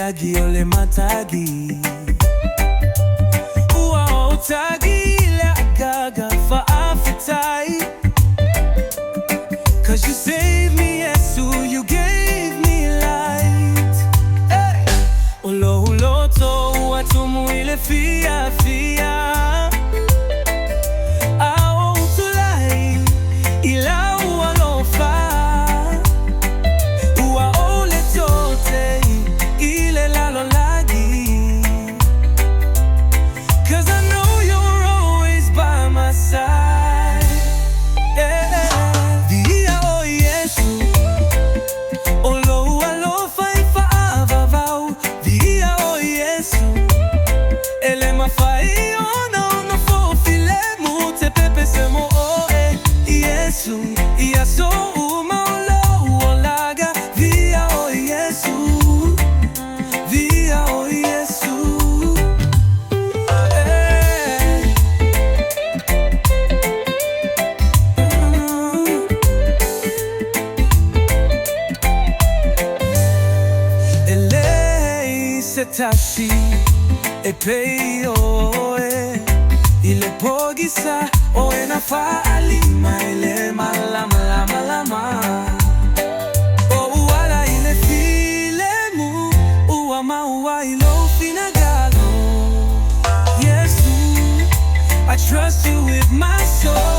lagi ole matagi. Ua o tagi le agaga for appetite. 'Cause you saved me, Yesu, you gave me light. Hey. Ulo uloto watumu ile fia fia. Ao utulai ila ualofa. Ua ole tote ile lalo lagi. 'Cause I know you're always by my side. Yeah. Viia Oe Iesu, olo alofa ifaavavau. Viia Oe Iesu, ele mafai ona ona fofile mu te pepe semo Oe Iesu. Ia so uma olo olaga. Viia Oe Iesu, Viia Oe Iesu. Tashi e pei oe ile pogisa oe na faalima ile malama lama lama. O uala ile filemu ua maua ilo finagalo. Yesu, I trust you with my soul.